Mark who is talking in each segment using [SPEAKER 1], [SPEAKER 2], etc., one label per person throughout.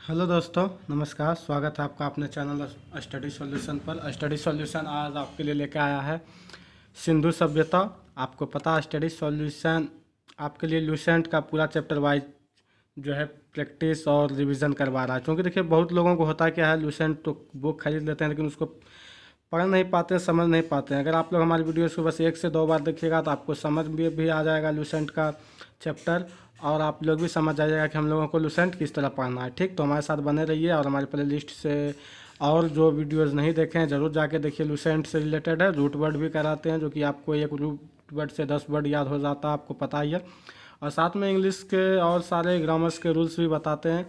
[SPEAKER 1] Hello दोस्तों, नमस्कार। स्वागत है आपका अपने चैनल स्टडी सॉल्यूशन पर। स्टडी सॉल्यूशन आज आपके लिए लेकर आया है सिंधु सभ्यता। आपको पता है स्टडी सॉल्यूशन आपके लिए लूसेंट का पूरा चैप्टर वाइज जो है प्रैक्टिस और रिवीजन करवा रहा है। क्योंकि देखिए बहुत लोगों को होता क्या है, लूसेंट तो बुक खरीद लेते हैं लेकिन उसको पढ़ नहीं पाते हैं, समझ नहीं पाते हैं। अगर आप लोग हमारी वीडियोस को बस 1 से 2 बार देखिएगा तो आपको समझ भी आ जाएगा लूसेंट का चैप्टर, और आप लोग भी समझ आ जाएगा कि हम लोगों को लूसेंट किस तरह पढ़ना है। ठीक, तो हमारे साथ बने रहिए और हमारे प्ले लिस्ट से और जो वीडियोस नहीं देखे हैं ज़रूर जाके देखिए। लूसेंट से रिलेटेड है, रूट वर्ड भी कराते हैं जो कि आपको एक रूट वर्ड से 10 वर्ड याद हो जाता है, आपको पता ही है। और साथ में इंग्लिश के और सारे ग्रामर्स के रूल्स भी बताते हैं,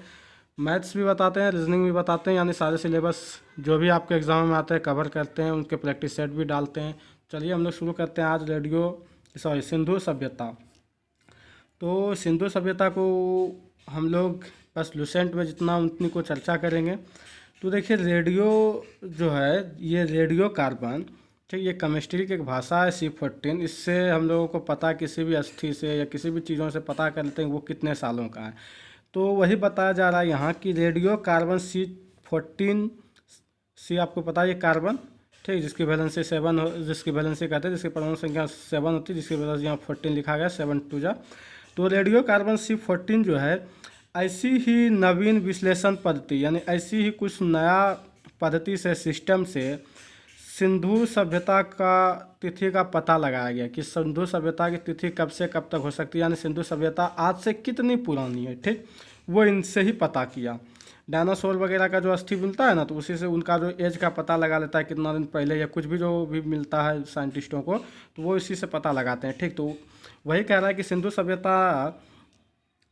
[SPEAKER 1] मैथ्स भी बताते हैं, रीजनिंग भी बताते हैं, यानी सारे सिलेबस जो भी आपके एग्ज़ाम में आते हैं कवर करते हैं, उनके प्रैक्टिस सेट भी डालते हैं। चलिए हम लोग शुरू करते हैं आज सिंधु सभ्यता। तो सिंधु सभ्यता को हम लोग बस लूसेंट में जितना उतनी को चर्चा करेंगे। तो देखिए रेडियो जो है, ये रेडियो कार्बन, ठीक, ये केमिस्ट्री की एक भाषा है C14। इससे हम लोगों को पता किसी भी अस्थि से या किसी भी चीज़ों से पता कर लेते हैं वो कितने सालों का है। तो वही बताया जा रहा है यहाँ कि रेडियो कार्बन C14, सी आपको पता है ये कार्बन, ठीक, जिसकी वैलेंसी 7 जिसकी वैलेंसी कहते हैं, जिसकी परमाणु संख्या 7 होती है, जिसकी वजह से यहाँ 14 लिखा गया, 7 2 जा। तो रेडियो कार्बन C14 जो है ऐसी ही नवीन विश्लेषण पद्धति, यानी ऐसी ही कुछ नया पद्धति से, सिस्टम से सिंधु सभ्यता का तिथि का पता लगाया गया कि सिंधु सभ्यता की तिथि कब से कब तक हो सकती है, यानी सिंधु सभ्यता आज से कितनी पुरानी है। ठीक, वो इनसे ही पता किया। डायनासोर वगैरह का जो अस्थि मिलता है ना, तो उसी से उनका जो एज का पता लगा लेता है, कितना दिन पहले या कुछ भी जो भी मिलता है साइंटिस्टों को, तो वो इसी से पता लगाते हैं। ठीक, तो वही कह रहा है कि सिंधु सभ्यता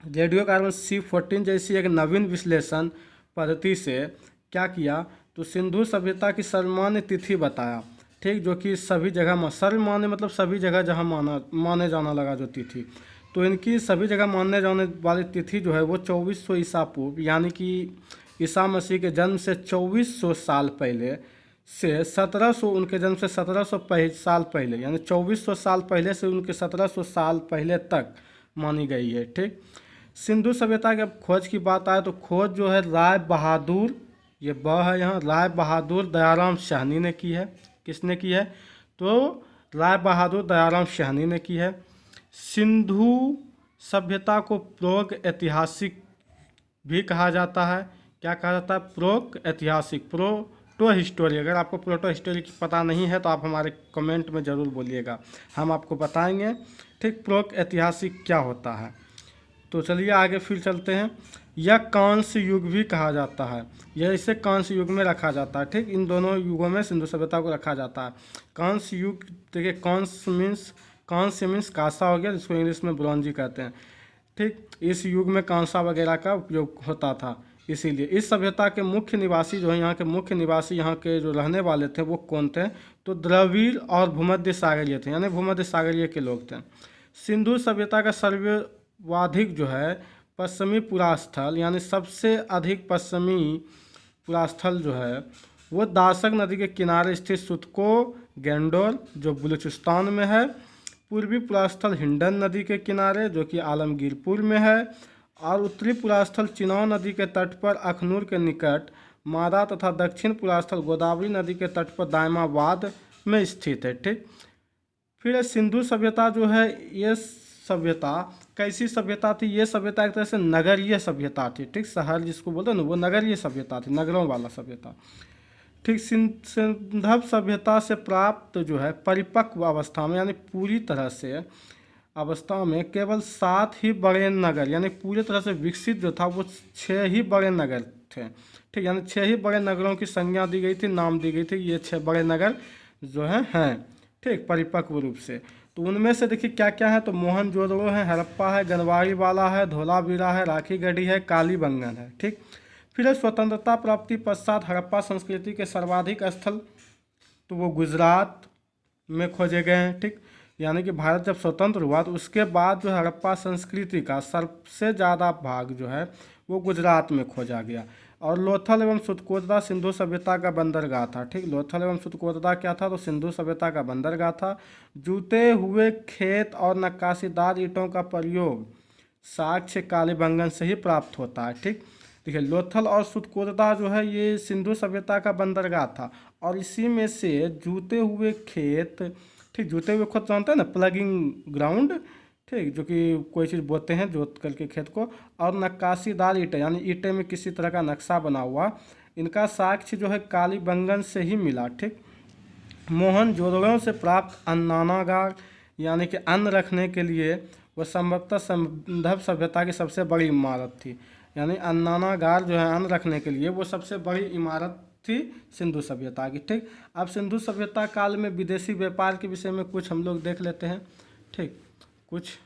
[SPEAKER 1] रेडियो कार्बन C14 जैसी एक नवीन विश्लेषण पद्धति से क्या किया, तो सिंधु सभ्यता की सर्वमान्य तिथि बताया। ठीक, जो कि सभी जगह सर्वमान्य मतलब सभी जगह जहाँ माने जाना लगा जो तिथि, तो इनकी सभी जगह मानने जाने वाली तिथि जो है वो 2400 ईसा पूर्व, यानी कि ईसा मसीह के जन्म से 2400 साल पहले से 1700, उनके जन्म से 1700 साल पहले, यानी 2400 साल पहले से उनके 1700 साल पहले तक मानी गई है। ठीक, सिंधु सभ्यता के खोज की बात आए तो खोज जो है राय बहादुर, ये ब है यहाँ, राय बहादुर दयाराम साहनी ने की है। किसने की है? तो राय बहादुर दयाराम साहनी ने की है। सिंधु सभ्यता को प्रोग ऐतिहासिक भी कहा जाता है। क्या कहा जाता है? प्रोग ऐतिहासिक, प्रोटो हिस्टोरी। अगर आपको प्रोटो हिस्टोरी की पता नहीं है तो आप हमारे कमेंट में ज़रूर बोलिएगा, हम आपको बताएंगे। ठीक, प्रोग ऐतिहासिक क्या होता है। तो चलिए आगे फिर चलते हैं। यह कांस्य युग भी कहा जाता है, यह इसे कांस्य युग में रखा जाता है। ठीक, इन दोनों युगों में सिंधु सभ्यता को रखा जाता है। कांस्य युग, देखिए कांस्य मीन्स कांसा हो गया, जिसको इंग्लिश में ब्रॉन्जी कहते हैं। ठीक, इस युग में कांसा वगैरह का उपयोग होता था। इसीलिए इस सभ्यता के मुख्य निवासी जो है, यहाँ के मुख्य निवासी, यहाँ के जो रहने वाले थे वो कौन थे? तो द्रविड़ और भूमध्य सागरीय थे, यानी भूमध्य सागरीय के लोग थे। सिंधु सभ्यता का सर्वाधिक जो है पश्चिमी पुरास्थल, यानी सबसे अधिक पश्चिमी पुरास्थल जो है वो दाशक नदी के किनारे स्थित सुतको गैंडोर जो बलूचिस्तान में है। पूर्वी पुरास्थल हिंडन नदी के किनारे जो कि आलमगीरपुर में है। और उत्तरी पुरास्थल चिनाव नदी के तट पर अखनूर के निकट मादा तथा दक्षिण पुरास्थल गोदावरी नदी के तट पर दायमाबाद में स्थित है। ठीक, फिर सिंधु सभ्यता जो है, ये सभ्यता कैसी सभ्यता थी? ये सभ्यता एक तरह से नगरीय सभ्यता थी। ठीक, शहर जिसको बोलते हैं ना, वो नगरीय सभ्यता थी, नगरों वाला सभ्यता। ठीक, सिंधव सभ्यता से प्राप्त जो है परिपक्व अवस्था में, यानी पूरी तरह से अवस्था में केवल 7 ही बड़े नगर, यानी पूरी तरह से विकसित जो था वो 6 ही बड़े नगर थे। ठीक, यानी 6 ही बड़े नगरों की संज्ञा दी गई थी, नाम दी गई थी, ये 6 बड़े नगर जो हैं। ठीक, परिपक्व रूप से। तो उनमें से देखिए क्या क्या है, तो मोहनजोदड़ो है, हड़प्पा है, गनवारी वाला है, धोलावीरा है, राखीगढ़ी है, कालीबंगन है। ठीक, फिर स्वतंत्रता प्राप्ति पश्चात हड़प्पा संस्कृति के सर्वाधिक स्थल तो वो गुजरात में खोजे गए हैं। ठीक, यानी कि भारत जब स्वतंत्र हुआ तो उसके बाद जो हड़प्पा संस्कृति का सबसे ज़्यादा भाग जो है वो गुजरात में खोजा गया। और लोथल एवं सुतकोतरा सिंधु सभ्यता का बंदरगाह था। ठीक, लोथल एवं सुतकोतरा क्या था? तो सिंधु सभ्यता का बंदरगाह था। जूते हुए खेत और नक्काशीदार ईंटों का प्रयोग साक्ष्य कालीबंगन से ही प्राप्त होता है। ठीक, देखिए लोथल और सुतकोदा जो है ये सिंधु सभ्यता का बंदरगाह था, और इसी में से जूते हुए खेत, ठीक, जूते हुए खेत जानते हैं ना, प्लगिंग ग्राउंड, ठीक, जो कि कोई चीज़ बोते हैं जोत करके खेत को, और नक्काशीदार ईंटें यानी ईंटें में किसी तरह का नक्शा बना हुआ, इनका साक्ष्य जो है कालीबंगन से ही मिला। ठीक, मोहनजोदड़ो से प्राप्त अन्नानागार यानी कि अन्न रखने के लिए वह संभवतः संदर्भ सभ्यता की सबसे बड़ी इमारत थी। यानी अन्नानागार जो है अन्न रखने के लिए वो सबसे बड़ी इमारत थी सिंधु सभ्यता की। ठीक, अब सिंधु सभ्यता काल में विदेशी व्यापार के विषय में कुछ हम लोग देख लेते हैं। ठीक, कुछ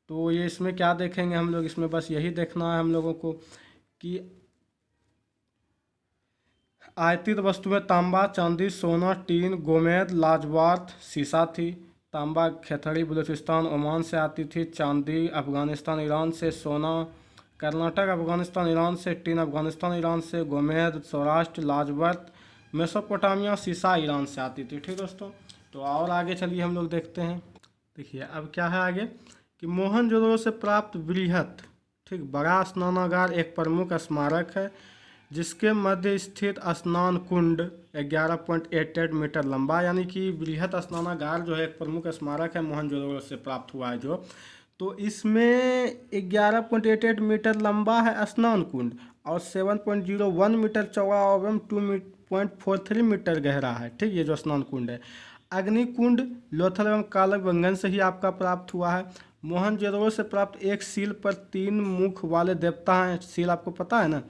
[SPEAKER 1] तो ये इसमें क्या देखेंगे हम लोग, इसमें बस यही देखना है हम लोगों को कि आयातित वस्तुएं तांबा, चांदी, सोना, टीन, गोमेद, लाजवाब, शीशा थी। तांबा खेतड़ी बलूचिस्तान ओमान से आती थी, चांदी अफगानिस्तान ईरान से, सोना कर्नाटक अफगानिस्तान ईरान से, टीन अफगानिस्तान ईरान से, गोमेद सौराष्ट्र, लाजवर्त मेसोपोटामिया, शीशा ईरान से आती थी। ठीक दोस्तों, तो और आगे चलिए हम लोग देखते हैं। देखिए अब क्या है आगे कि मोहनजोदड़ो से प्राप्त बृहत, ठीक, बड़ा स्नानागार एक प्रमुख स्मारक है जिसके मध्य स्थित स्नान कुंड 11.88 मीटर लंबा, यानी कि बृहत स्नानागार जो है एक प्रमुख स्मारक है मोहनजोदड़ो से प्राप्त हुआ है जो, तो इसमें 11.88 मीटर लंबा है स्नान कुंड और 7.01 मीटर चौड़ा एवं 2.43 मीटर गहरा है। ठीक, ये जो स्नान कुंड है। अग्निकुंड लोथल एवं कालीबंगन से ही आपका प्राप्त हुआ है। मोहनजोदड़ो से प्राप्त एक सील पर 3 मुख वाले देवता हैं। सील आपको पता है ना,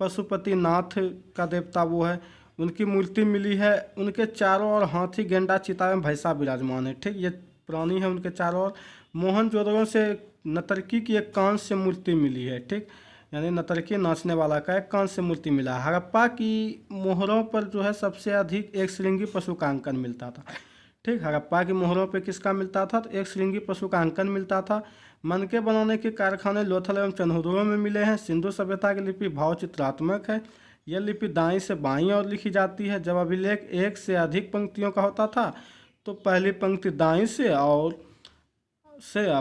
[SPEAKER 1] पशुपति नाथ का देवता वो है, उनकी मूर्ति मिली है। उनके चारों ओर हाथी, गेंडा, चिता एवं भैंसा विराजमान है। ठीक, ये प्राणी है उनके चारों ओर। मोहनजोदड़ो से नर्तकी की एक कांस्य मूर्ति मिली है। ठीक, यानी नर्तकी नाचने वाला का एक कांस्य मूर्ति मिला है। हड़प्पा की मोहरों पर जो है सबसे अधिक एक श्रृंगी पशु का अंकन मिलता था। ठीक, हड़प्पा की मोहरों पे किसका मिलता था, तो एक श्रृंगी पशु का अंकन मिलता था। मनके बनाने के कारखाने लोथल एवं चंदहुदड़ो में मिले हैं। सिंधु सभ्यता की लिपि भावचित्रात्मक है। यह लिपि दाईं से बाईं ओर लिखी जाती है। जब अभिलेख एक से अधिक पंक्तियों का होता था तो पहली पंक्ति दाईं से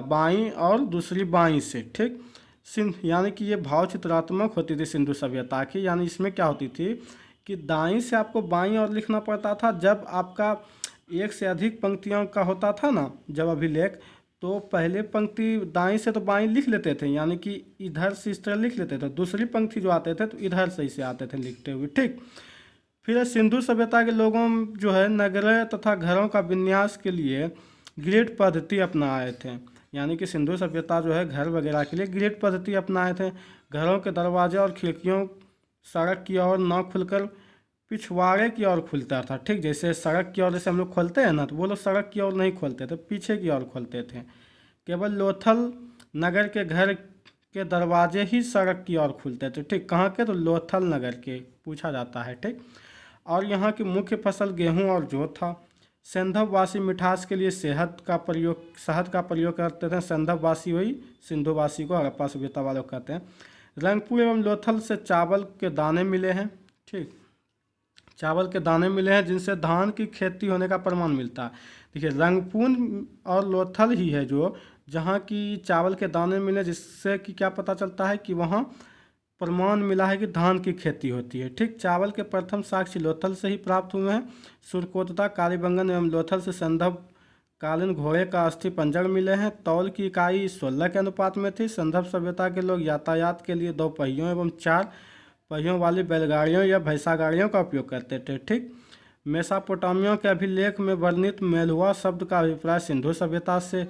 [SPEAKER 1] बाईं और दूसरी बाईं से। ठीक, यानी कि ये भावचित्रात्मक होती थी सिंधु सभ्यता की। यानी इसमें क्या होती थी कि दाईं से आपको बाईं ओर लिखना पड़ता था। जब आपका एक से अधिक पंक्तियों का होता था ना जब अभिलेख, तो पहले पंक्ति दाईं से तो बाईं लिख लेते थे, यानी कि इधर से इस तरह लिख लेते थे। दूसरी पंक्ति जो आते थे तो इधर से इसे आते थे लिखते हुए। ठीक, फिर सिंधु सभ्यता के लोगों जो है नगर तथा घरों का विन्यास के लिए ग्रिड पद्धति अपनाए थे। यानी कि सिंधु सभ्यता जो है घर वगैरह के लिए ग्रिड पद्धति अपनाए थे। घरों के दरवाजे और खिड़कियों सड़क की ओर न खुलकर पिछवाड़े की ओर खुलता था। ठीक, जैसे सड़क की ओर जैसे हम लोग खोलते हैं ना, तो वो लोग सड़क की ओर नहीं खोलते थे, पीछे की ओर खोलते थे। केवल लोथल नगर के घर के दरवाजे ही सड़क की ओर खुलते थे। ठीक, कहाँ के, तो लोथल नगर के पूछा जाता है। ठीक, और यहाँ की मुख्य फसल गेहूँ और जौ था। सिंधववासी मिठास के लिए शहद का प्रयोग करते थे। सिंधववासी वही सिंधुवासी को हड़प्पा सभ्यता वाले कहते हैं। रंगपुर एवं लोथल से चावल के दाने मिले हैं। ठीक, चावल के दाने मिले हैं जिनसे धान की खेती होने का प्रमाण मिलता है। देखिए रंगपुर और लोथल ही है जो जहाँ की चावल के दाने मिले, जिससे कि क्या पता चलता है कि वहाँ प्रमाण मिला है कि धान की खेती होती है। ठीक, चावल के प्रथम साक्ष्य लोथल से ही प्राप्त हुए हैं। सुरकोतदा, कालीबंगन एवं लोथल से संदर्भ कालीन घोड़े का अस्थि पंजर मिले हैं। तौल की इकाई 16 के अनुपात में थी। संदर्भ सभ्यता के लोग यातायात के लिए 2 पहियों एवं 4 पहियों वाली बैलगाड़ियों या भैंसा गाड़ियों का उपयोग करते थे। ठीक, मेसोपोटामिया के अभिलेख में वर्णित मेलुआ शब्द का अभिप्राय सिंधु सभ्यता से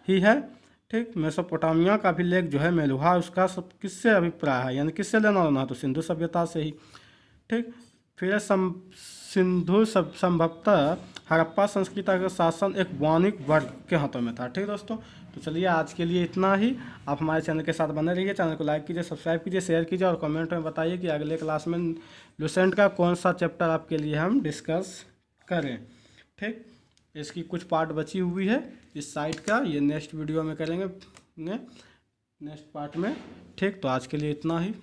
[SPEAKER 1] ही है। ठीक, मेसोपोटामिया का अभिलेख जो है मेलुहा, उसका सब किससे अभिप्राय है, यानी किससे लेना देना, तो सिंधु सभ्यता से ही। ठीक, फिर सिंधु संभवतः हड़प्पा संस्कृति का शासन एक वाणिक वर्ग के हाथों में था। ठीक दोस्तों, तो चलिए आज के लिए इतना ही। आप हमारे चैनल के साथ बने रहिए। चैनल को लाइक कीजिए, सब्सक्राइब कीजिए, शेयर कीजिए और कमेंट में बताइए कि अगले क्लास में लुसेंट का कौन सा चैप्टर आपके लिए हम डिस्कस करें। ठीक, इसकी कुछ पार्ट बची हुई है इस साइट का, ये नेक्स्ट वीडियो में करेंगे नेक्स्ट पार्ट में। ठीक, तो आज के लिए इतना ही।